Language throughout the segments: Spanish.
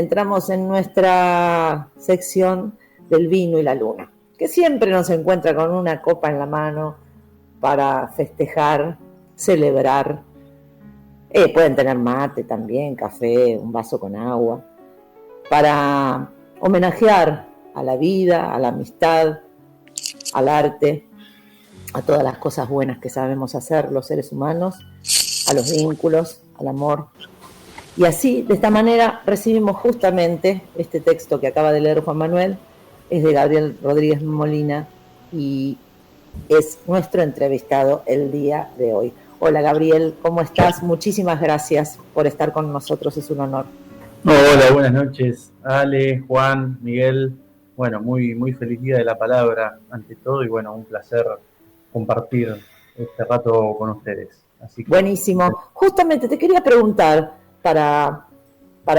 entramos en nuestra sección del vino y la luna, que siempre nos encuentra con una copa en la mano para festejar, celebrar. Pueden tener mate también, café, un vaso con agua, para homenajear a la vida, a la amistad, al arte, a todas las cosas buenas que sabemos hacer los seres humanos, a los vínculos, al amor. Y así, de esta manera, recibimos justamente este texto que acaba de leer Juan Manuel, es de Gabriel Rodríguez Molina y es nuestro entrevistado el día de hoy. Hola Gabriel, ¿cómo estás? Muchísimas gracias por estar con nosotros, es un honor. Hola, buenas noches, Ale, Juan, Miguel. Bueno, muy feliz día de la palabra ante todo y bueno, un placer compartir este rato con ustedes. Así que, buenísimo. Justamente te quería preguntar, para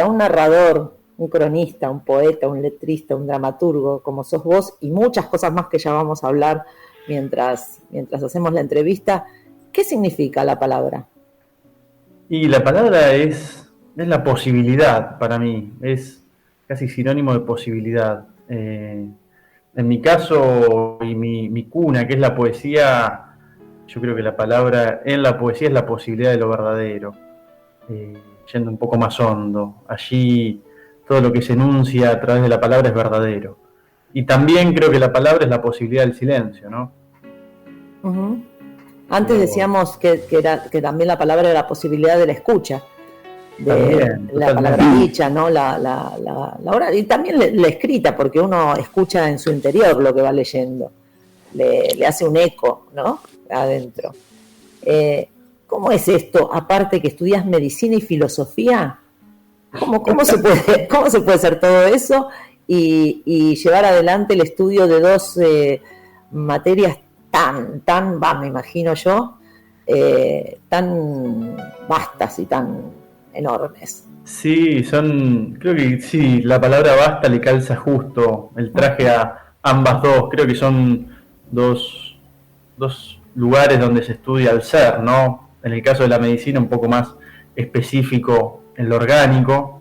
un narrador, un cronista, un poeta, un letrista, un dramaturgo, como sos vos, y muchas cosas más que ya vamos a hablar mientras hacemos la entrevista, ¿qué significa la palabra? Y la palabra es la posibilidad para mí, es casi sinónimo de posibilidad. En mi caso y mi cuna, que es la poesía, yo creo que la palabra en la poesía es la posibilidad de lo verdadero, yendo un poco más hondo. Allí todo lo que se enuncia a través de la palabra es verdadero. Y también creo que la palabra es la posibilidad del silencio, ¿no? Uh-huh. Antes decíamos que también la palabra era la posibilidad de la escucha, de también, la palabra dicha, ¿no? La oral, y también la escrita, porque uno escucha en su interior lo que va leyendo, le hace un eco, ¿no? Adentro. ¿Cómo es esto? Aparte que estudias medicina y filosofía, ¿cómo se puede hacer todo eso y llevar adelante el estudio de dos materias me imagino yo, tan vastas y tan enormes? Sí, creo que sí, la palabra basta le calza justo el traje a ambas dos. Creo que son dos lugares donde se estudia el ser, ¿no? En el caso de la medicina un poco más específico en lo orgánico,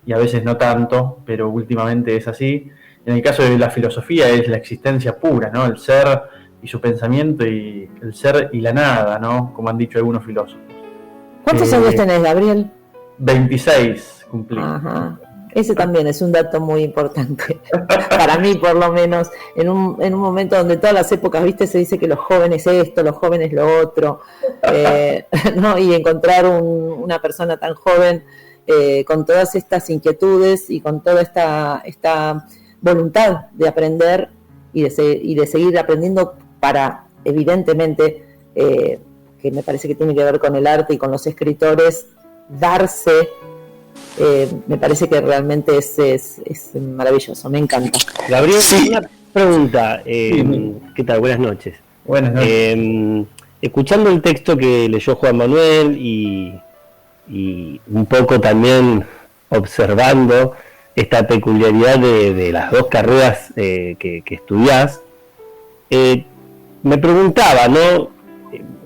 y a veces no tanto, pero últimamente es así. En el caso de la filosofía es la existencia pura, ¿no? El ser y su pensamiento, y el ser y la nada, ¿no? Como han dicho algunos filósofos. ¿Cuántos años tenés, Gabriel? 26 cumplí. Ajá. Ese también es un dato muy importante, para mí por lo menos, en un momento donde todas las épocas, viste, se dice que los jóvenes esto, los jóvenes lo otro, ¿no? Y encontrar una persona tan joven con todas estas inquietudes y con toda esta voluntad de aprender y de seguir aprendiendo para, evidentemente, que me parece que tiene que ver con el arte y con los escritores, darse, me parece que realmente es maravilloso, me encanta. Gabriel, sí. Una pregunta, ¿qué tal? Buenas noches. Buenas noches. Escuchando el texto que leyó Juan Manuel y un poco también observando esta peculiaridad de las dos carreras que estudiás, me preguntaba, ¿no?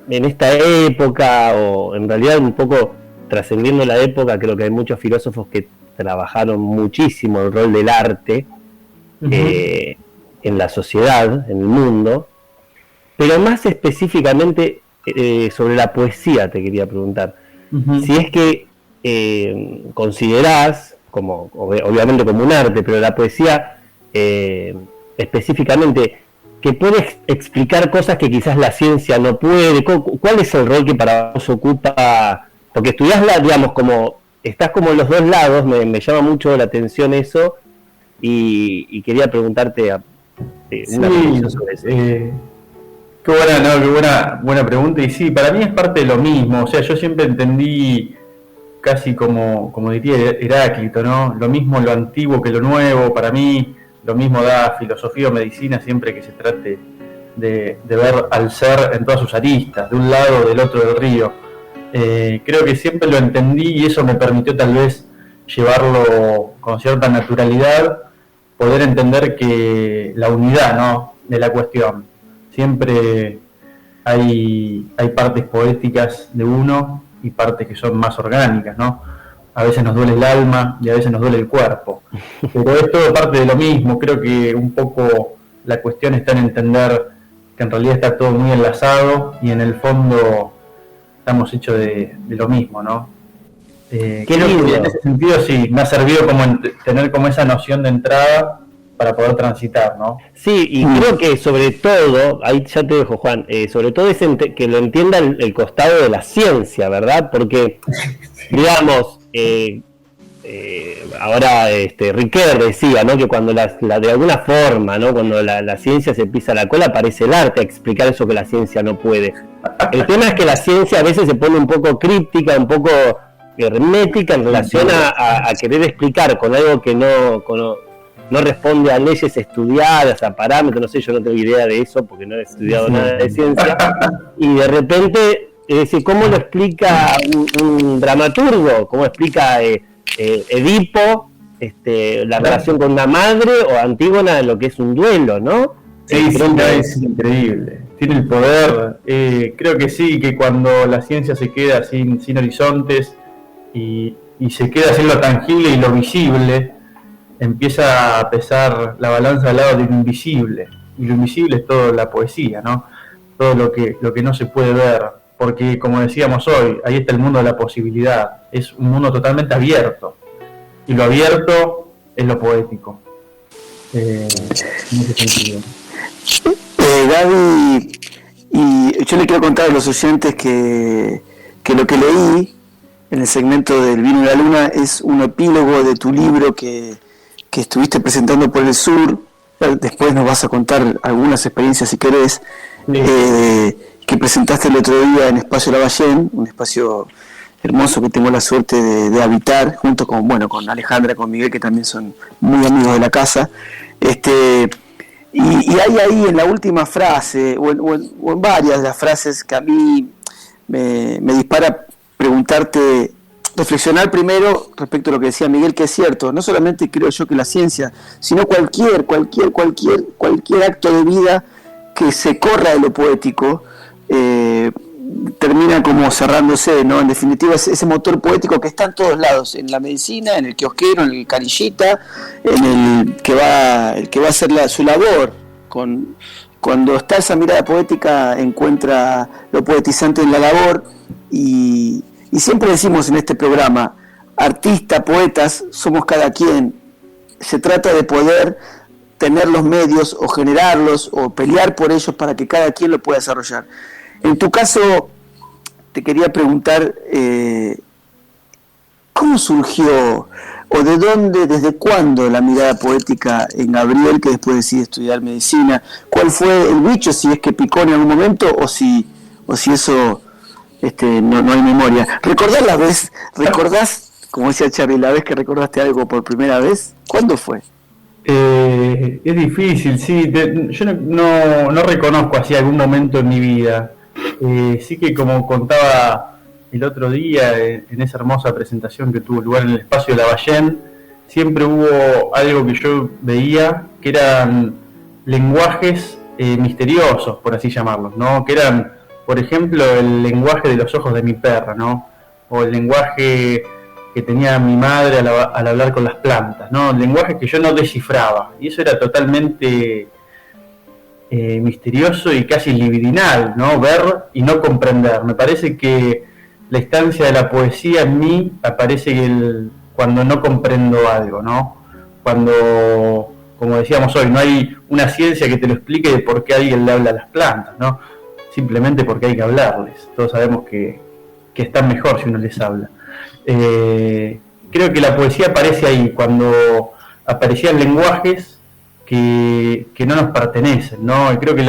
En esta época, o en realidad un poco trascendiendo la época, creo que hay muchos filósofos que trabajaron muchísimo el rol del arte en la sociedad, en el mundo, pero más específicamente sobre la poesía te quería preguntar. Si es que considerás, obviamente como un arte, pero la poesía específicamente, que puede explicar cosas que quizás la ciencia no puede. ¿Cuál es el rol que para vos ocupa? Porque estudiás digamos, estás como en los dos lados, me llama mucho la atención eso, y quería preguntarte una pregunta sobre eso. Qué buena pregunta, y sí, para mí es parte de lo mismo. O sea, yo siempre entendí casi como diría Heráclito, ¿no? Lo mismo lo antiguo que lo nuevo. Para mí lo mismo da filosofía o medicina siempre que se trate de ver al ser en todas sus aristas, de un lado o del otro del río. Creo que siempre lo entendí y eso me permitió tal vez llevarlo con cierta naturalidad, poder entender que la unidad, ¿no?, de la cuestión. Siempre hay partes poéticas de uno y partes que son más orgánicas, ¿no? a veces nos duele el alma y a veces nos duele el cuerpo. Pero es todo parte de lo mismo. Creo que un poco la cuestión está en entender que en realidad está todo muy enlazado y en el fondo estamos hechos de lo mismo, ¿no? Creo que en ese sentido sí, me ha servido como tener como esa noción de entrada para poder transitar, ¿no? Sí, y creo que sobre todo, ahí ya te dejo, Juan, sobre todo es que lo entienda el costado de la ciencia, ¿verdad? Porque, digamos, ahora Riquet decía, ¿no? Que cuando de alguna forma, ¿no? Cuando la ciencia se pisa la cola, aparece el arte a explicar eso que la ciencia no puede. El tema es que la ciencia a veces se pone un poco críptica, un poco hermética en relación a querer explicar con algo que no responde a leyes estudiadas, a parámetros, no sé, yo no tengo idea de eso porque no he estudiado nada de ciencia, y de repente, es decir, ¿cómo lo explica un dramaturgo? ¿Cómo explica Edipo la relación con una madre, o Antígona lo que es un duelo, ¿no? Sí, es increíble, tiene el poder, creo que sí, que cuando la ciencia se queda sin horizontes y se queda sin lo tangible y lo visible, empieza a pesar la balanza al lado de lo invisible, y lo invisible es toda la poesía, ¿no? Todo lo que no se puede ver, porque como decíamos hoy, ahí está el mundo de la posibilidad, es un mundo totalmente abierto, y lo abierto es lo poético, en ese sentido. Gaby, y yo le quiero contar a los oyentes que lo que leí en el segmento del Vino y la Luna es un epílogo de tu libro que estuviste presentando por el sur. Después nos vas a contar algunas experiencias si querés, que presentaste el otro día en Espacio Lavallén, un espacio hermoso que tengo la suerte de habitar junto con Alejandra, con Miguel, que también son muy amigos de la casa. Y hay ahí en la última frase, o en varias de las frases, que a mí me dispara preguntarte, reflexionar primero respecto a lo que decía Miguel, que es cierto, no solamente creo yo que la ciencia, sino cualquier acto de vida que se corra de lo poético, termina como cerrándose, ¿no? En definitiva, ese motor poético que está en todos lados, en la medicina, en el kiosquero, en el canillita, en el que va a hacer su labor. Cuando está esa mirada poética, encuentra lo poetizante en la labor, y siempre decimos en este programa, artistas, poetas, somos cada quien. Se trata de poder tener los medios o generarlos o pelear por ellos para que cada quien lo pueda desarrollar. En tu caso, te quería preguntar, ¿cómo surgió o de dónde, desde cuándo la mirada poética en Gabriel, que después decide estudiar medicina? ¿Cuál fue el bicho, si es que picó en algún momento o si eso no hay memoria? ¿Recordás, como decía Charlie, la vez que recordaste algo por primera vez? ¿Cuándo fue? Es difícil, sí. Yo no reconozco así algún momento en mi vida. Sí que, como contaba el otro día en esa hermosa presentación que tuvo lugar en el Espacio Lavallén, siempre hubo algo que yo veía, que eran lenguajes misteriosos, por así llamarlos, ¿no? Que eran, por ejemplo, el lenguaje de los ojos de mi perra, ¿no? O el lenguaje que tenía mi madre al hablar con las plantas, ¿no? El lenguaje que yo no descifraba, y eso era totalmente misterioso y casi libidinal, ¿no? Ver y no comprender. Me parece que la instancia de la poesía en mí aparece cuando no comprendo algo, ¿no? Cuando, como decíamos hoy, no hay una ciencia que te lo explique de por qué alguien le habla a las plantas, ¿no? Simplemente porque hay que hablarles. Todos sabemos que están mejor si uno les habla. Creo que la poesía aparece ahí, cuando aparecían lenguajes que no nos pertenecen, ¿no? Y creo que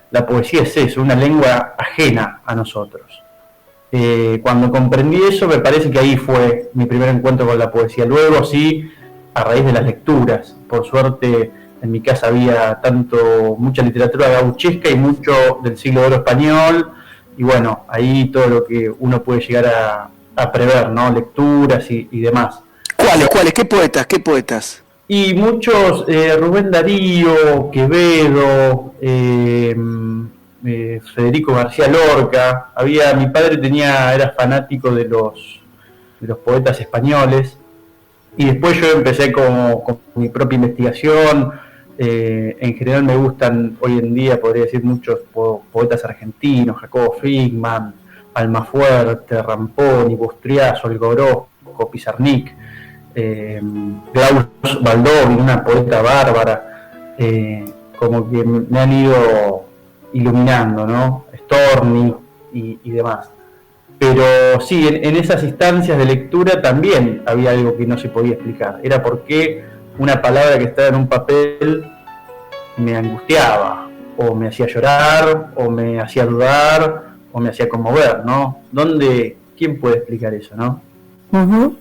la poesía es eso, una lengua ajena a nosotros. Cuando comprendí eso, me parece que ahí fue mi primer encuentro con la poesía. Luego sí, a raíz de las lecturas. Por suerte, en mi casa había mucha literatura gauchesca y mucho del siglo de oro español, y bueno, ahí todo lo que uno puede llegar a prever, ¿no? Lecturas y demás. ¿Cuáles? ¿Qué poetas? Y muchos, Rubén Darío, Quevedo, Federico García Lorca. Mi padre era fanático de los poetas españoles. Y después yo empecé con mi propia investigación. En general me gustan hoy en día, podría decir, muchos poetas argentinos: Jacobo Friedman, Almafuerte, Ramponi, Bustriazo, Algorozco, Pizarnik, Klaus Baldovin, una poeta bárbara, como que me han ido iluminando, ¿no? Storni y demás. Pero sí, en esas instancias de lectura también había algo que no se podía explicar. Era por qué una palabra que estaba en un papel me angustiaba, o me hacía llorar, o me hacía dudar, o me hacía conmover, ¿no? ¿Quién puede explicar eso, no? Uh-huh.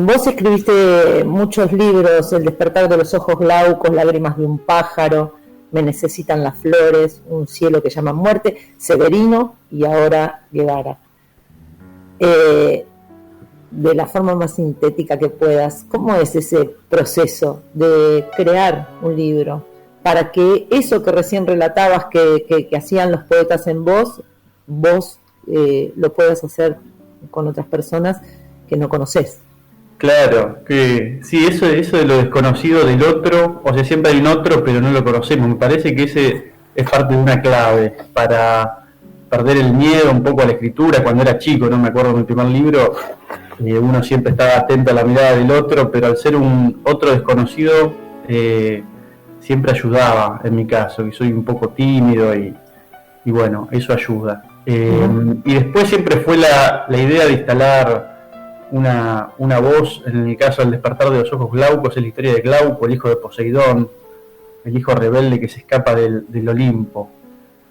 Vos escribiste muchos libros: El despertar de los ojos glaucos, Lágrimas de un pájaro, Me necesitan las flores, Un cielo que llama muerte, Severino y ahora Guevara. De la forma más sintética que puedas, ¿cómo es ese proceso de crear un libro para que eso que recién relatabas que hacían los poetas en vos lo puedas hacer con otras personas que no conoces? Claro, que sí, eso de lo desconocido del otro, o sea, siempre hay un otro pero no lo conocemos. Me parece que ese es parte de una clave para perder el miedo un poco a la escritura. Cuando era chico, no me acuerdo de mi primer libro, uno siempre estaba atento a la mirada del otro, pero al ser un otro desconocido, siempre ayudaba, en mi caso, que soy un poco tímido y bueno, eso ayuda. Y después siempre fue la idea de instalar una voz. En el caso del despertar de los ojos glaucos, es la historia de Glauco, el hijo de Poseidón, el hijo rebelde que se escapa del Olimpo.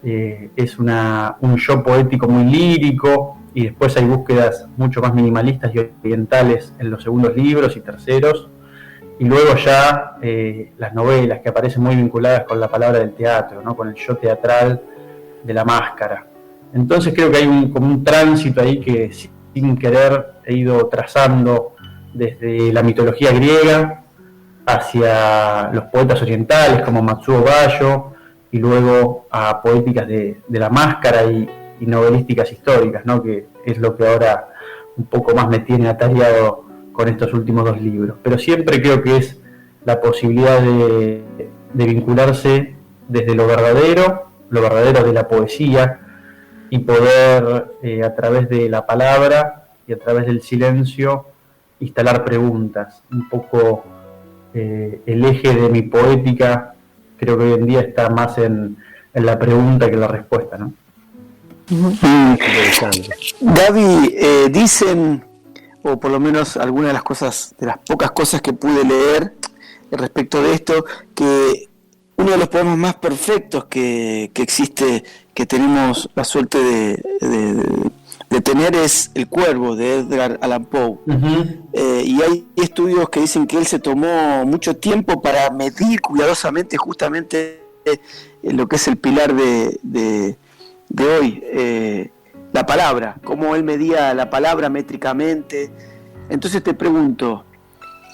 Es un yo poético muy lírico, y después hay búsquedas mucho más minimalistas y orientales en los segundos libros y terceros, y luego ya las novelas que aparecen muy vinculadas con la palabra del teatro, ¿no? Con el yo teatral de la máscara. Entonces creo que hay como un tránsito ahí que sin querer he ido trazando desde la mitología griega hacia los poetas orientales como Matsuo Bayo, y luego a poéticas de la máscara y novelísticas históricas, ¿no? Que es lo que ahora un poco más me tiene atareado con estos últimos 2 libros. Pero siempre creo que es la posibilidad de vincularse desde lo verdadero de la poesía, y poder a través de la palabra y a través del silencio instalar preguntas. Un poco el eje de mi poética creo que hoy en día está más en la pregunta que en la respuesta, ¿no? Gaby, dicen, o por lo menos algunas de las cosas, de las pocas cosas que pude leer respecto de esto, que uno de los poemas más perfectos que existe, que tenemos la suerte de tener, es El Cuervo, de Edgar Allan Poe. Uh-huh. Y hay estudios que dicen que él se tomó mucho tiempo para medir cuidadosamente justamente lo que es el pilar de hoy, la palabra, cómo él medía la palabra métricamente. Entonces te pregunto,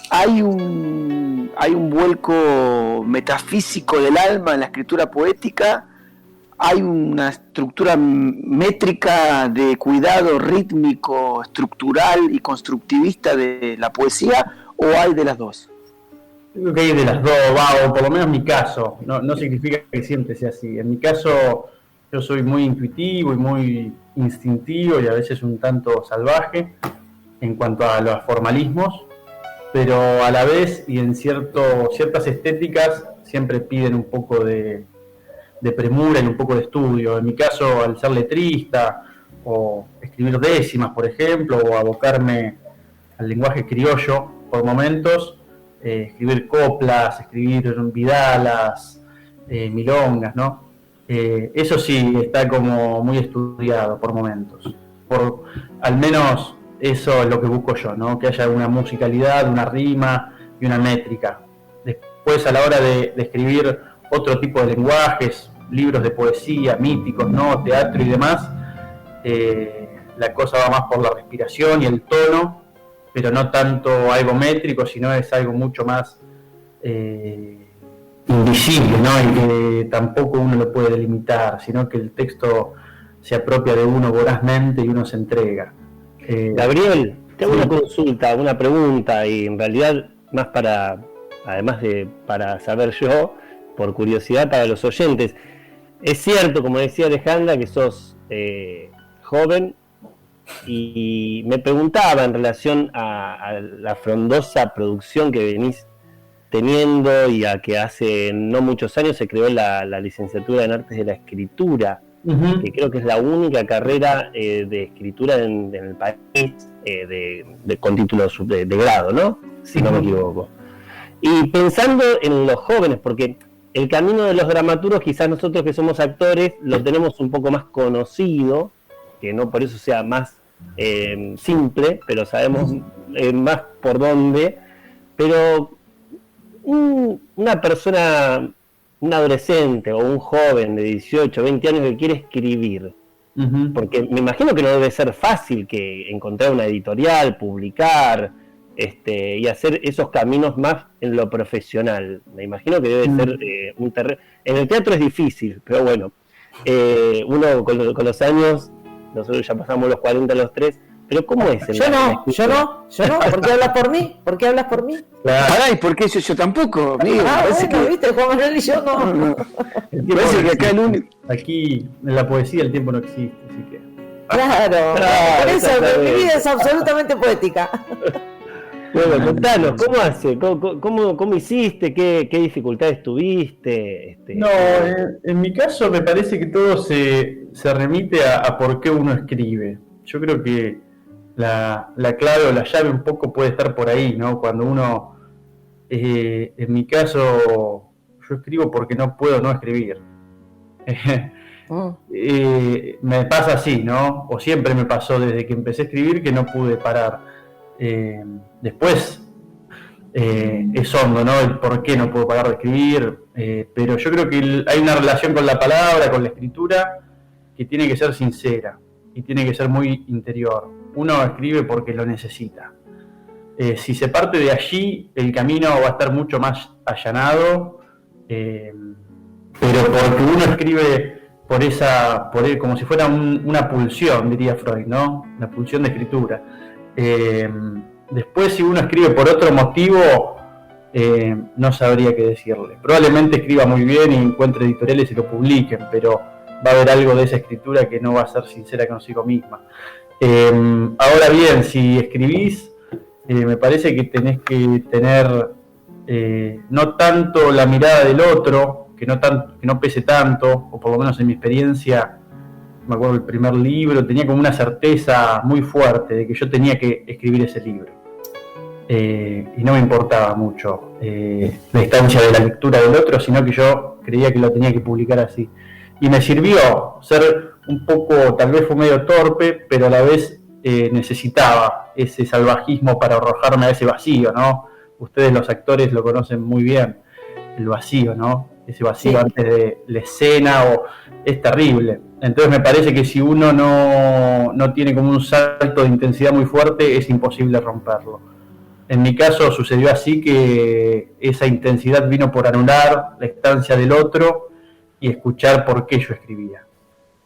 ¿hay un vuelco metafísico del alma en la escritura poética? ¿Hay una estructura métrica de cuidado rítmico, estructural y constructivista de la poesía, o hay de las dos? Creo que hay de las dos, o por lo menos en mi caso. No significa que siempre sea así. En mi caso, yo soy muy intuitivo y muy instintivo, y a veces un tanto salvaje en cuanto a los formalismos, pero a la vez, y en ciertas estéticas, siempre piden un poco de premura y un poco de estudio. En mi caso, al ser letrista, o escribir décimas, por ejemplo, o abocarme al lenguaje criollo por momentos, escribir coplas, escribir vidalas, milongas, ¿no? Eso sí está como muy estudiado por momentos. Al menos eso es lo que busco yo, ¿no? Que haya una musicalidad, una rima y una métrica. Después, a la hora de escribir otro tipo de lenguajes, libros de poesía, míticos, ¿no? Teatro y demás, la cosa va más por la respiración y el tono, pero no tanto algo métrico, sino es algo mucho más invisible, ¿no? Y que tampoco uno lo puede delimitar, sino que el texto se apropia de uno vorazmente y uno se entrega. Gabriel, te hago una consulta, una pregunta, y en realidad más además de para saber yo, por curiosidad para los oyentes. Es cierto, como decía Alejandra, que sos joven, y me preguntaba en relación a la frondosa producción que venís teniendo, y a que hace no muchos años se creó la licenciatura en Artes de la Escritura, que creo que es la única carrera de escritura en el país con título de grado, ¿no? Si no me equivoco. Y pensando en los jóvenes, porque el camino de los dramaturgos, quizás nosotros que somos actores lo tenemos un poco más conocido, que no por eso sea más simple, pero sabemos más por dónde. Pero una persona, un adolescente o un joven de 18, 20 años que quiere escribir, porque me imagino que no debe ser fácil que encontrar una editorial, publicar, y hacer esos caminos más en lo profesional. Me imagino que debe ser un terreno. En el teatro es difícil, pero bueno, uno con los años, nosotros ya pasamos los 40, los 3, pero ¿cómo es? Yo no. ¿Por qué hablas por mí? Claro. Pará, ¿y por qué yo tampoco, amigo? Bueno, viste, Juan Manuel y yo no. Parece que acá aquí en la poesía el tiempo no existe, así que... Claro, por eso mi vida es absolutamente poética. Bueno, contanos, ¿cómo hace? ¿Cómo hiciste? ¿Qué dificultades tuviste? No, en mi caso me parece que todo se remite a por qué uno escribe. Yo creo que la clave o la llave un poco puede estar por ahí, ¿no? Cuando uno, en mi caso, yo escribo porque no puedo no escribir. Me pasa así, ¿no? O siempre me pasó desde que empecé a escribir que no pude parar. Después es hondo, ¿no? El por qué no puedo parar de escribir, pero yo creo que hay una relación con la palabra, con la escritura, que tiene que ser sincera y tiene que ser muy interior. Uno escribe porque lo necesita. Si se parte de allí, el camino va a estar mucho más allanado, pero porque uno escribe como si fuera una pulsión, diría Freud, ¿no? Una pulsión de escritura. Después, si uno escribe por otro motivo, no sabría qué decirle. Probablemente escriba muy bien y encuentre editoriales y lo publiquen, pero va a haber algo de esa escritura que no va a ser sincera consigo misma. Ahora bien, si escribís, me parece que tenés que tener no tanto la mirada del otro, que no pese tanto, o por lo menos en mi experiencia, me acuerdo del primer libro, tenía como una certeza muy fuerte de que yo tenía que escribir ese libro. Y no me importaba mucho la distancia de la lectura del otro, sino que yo creía que lo tenía que publicar así. Y me sirvió ser un poco, tal vez fue medio torpe, pero a la vez necesitaba ese salvajismo para arrojarme a ese vacío, ¿no? Ustedes los actores lo conocen muy bien, el vacío, ¿no? Ese vacío antes de la escena, es terrible. Entonces me parece que si uno no tiene como un salto de intensidad muy fuerte, es imposible romperlo. En mi caso sucedió así, que esa intensidad vino por anular la estancia del otro y escuchar por qué yo escribía.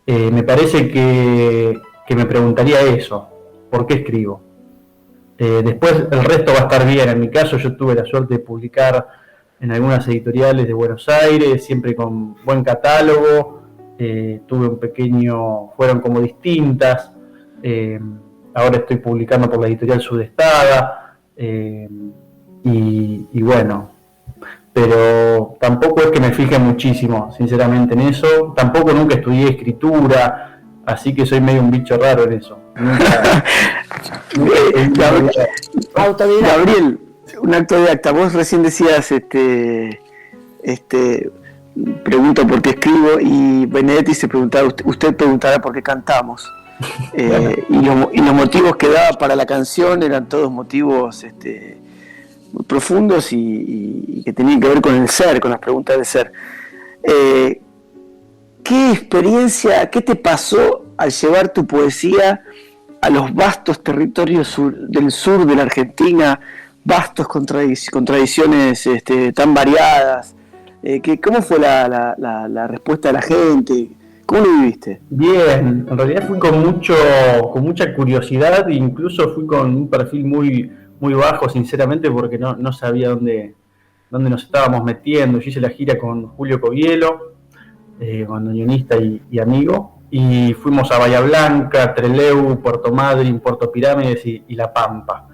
Me parece que me preguntaría eso, ¿por qué escribo? Después el resto va a estar bien. En mi caso yo tuve la suerte de publicar en algunas editoriales de Buenos Aires, siempre con buen catálogo. Fueron como distintas. Ahora estoy publicando por la editorial Sudestada. Y bueno, pero tampoco es que me fije muchísimo, sinceramente, en eso. Tampoco nunca estudié escritura, así que soy medio un bicho raro en eso. Gabriel, un autodidacta. Vos recién decías, pregunto por qué escribo, y Benedetti se preguntaba, usted preguntará por qué cantamos. Y los motivos que daba para la canción eran todos motivos muy profundos y que tenían que ver con el ser, con las preguntas del ser. ¿Qué experiencia, qué te pasó al llevar tu poesía a los vastos territorios del sur de la Argentina, vastos con tradiciones tan variadas? ¿Cómo fue la respuesta de la gente? ¿Cómo lo viviste? Bien, en realidad fui con mucha curiosidad, e incluso fui con un perfil muy bajo, sinceramente, porque no sabía dónde nos estábamos metiendo. Yo hice la gira con Julio Covielo, bandoneonista y amigo, y fuimos a Bahía Blanca, Trelew, Puerto Madryn, Puerto Pirámides y La Pampa.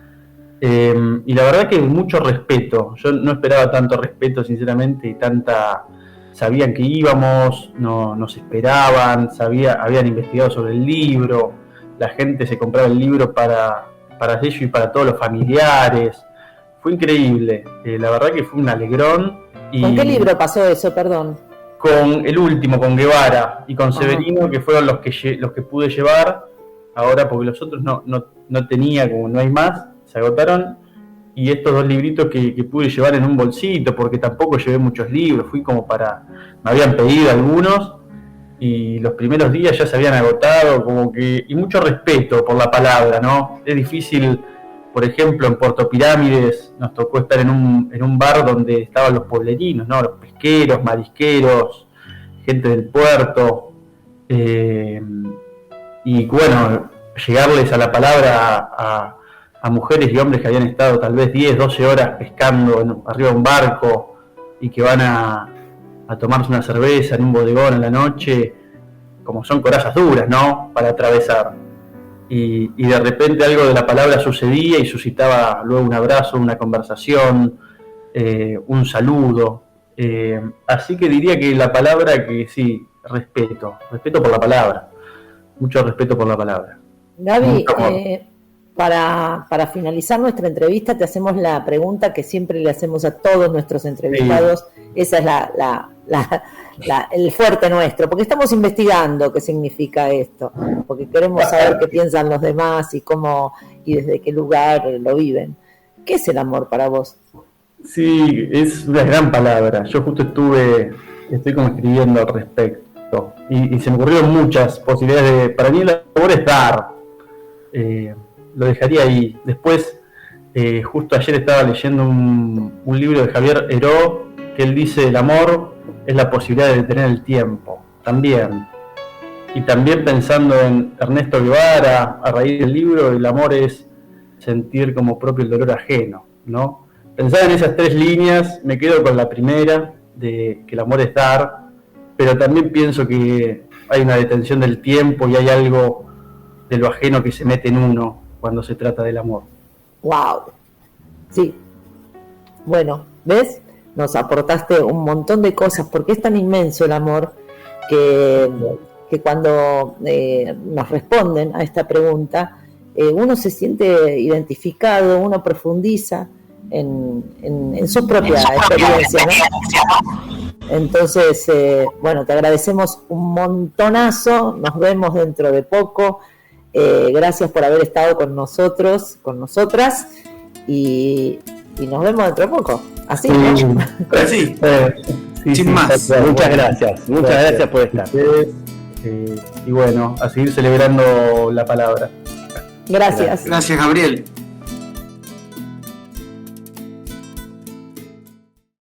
Y la verdad que mucho respeto. Yo no esperaba tanto respeto, sinceramente, y sabían que íbamos, nos esperaban, habían investigado sobre el libro, la gente se compraba el libro para ellos y para todos los familiares. Fue increíble, la verdad que fue un alegrón. ¿Con qué libro pasó eso, perdón? Con el último, con Guevara y con Severino, que fueron los que pude llevar ahora, porque los otros no tenía, como no hay más, se agotaron. Y estos 2 libritos que pude llevar en un bolsito, porque tampoco llevé muchos libros, fui como me habían pedido algunos, y los primeros días ya se habían agotado, y mucho respeto por la palabra, ¿no? Es difícil, por ejemplo, en Puerto Pirámides nos tocó estar en un bar donde estaban los pueblerinos, ¿no? Los pesqueros, marisqueros, gente del puerto, y bueno, llegarles a la palabra a mujeres y hombres que habían estado tal vez 10, 12 horas pescando arriba de un barco y que van a tomarse una cerveza en un bodegón en la noche, como son corazas duras, ¿no? Para atravesar. Y de repente algo de la palabra sucedía y suscitaba luego un abrazo, una conversación, un saludo. Así que diría que la palabra que sí, respeto por la palabra, mucho respeto por la palabra. Gaby, para finalizar nuestra entrevista te hacemos la pregunta que siempre le hacemos a todos nuestros entrevistados. Sí. Esa es el fuerte nuestro, porque estamos investigando qué significa esto, porque queremos saber qué piensan los demás y cómo y desde qué lugar lo viven. ¿Qué es el amor para vos? Sí, es una gran palabra. Yo justo estoy como escribiendo al respecto y se me ocurrieron muchas posibilidades. Para mí el amor es dar. Lo dejaría ahí. Después, justo ayer estaba leyendo un libro de Javier Heró, que él dice: el amor es la posibilidad de detener el tiempo, también. Y también pensando en Ernesto Guevara, a raíz del libro, el amor es sentir como propio el dolor ajeno, ¿no? Pensar en esas 3 líneas, me quedo con la primera, de que el amor es dar, pero también pienso que hay una detención del tiempo y hay algo de lo ajeno que se mete en uno cuando se trata del amor. ¡Wow! Sí. Bueno, ¿ves? Nos aportaste un montón de cosas, porque es tan inmenso el amor que cuando nos responden a esta pregunta, uno se siente identificado, uno profundiza en su propia experiencia, ¿no? Entonces, bueno, te agradecemos un montonazo, nos vemos dentro de poco. Gracias por haber estado con nosotros, con nosotras, y nos vemos dentro de poco. Así, ¿no? Sí, sin más. Muchas gracias por estar. Y bueno, a seguir celebrando la palabra. Gracias. Gracias, Gabriel.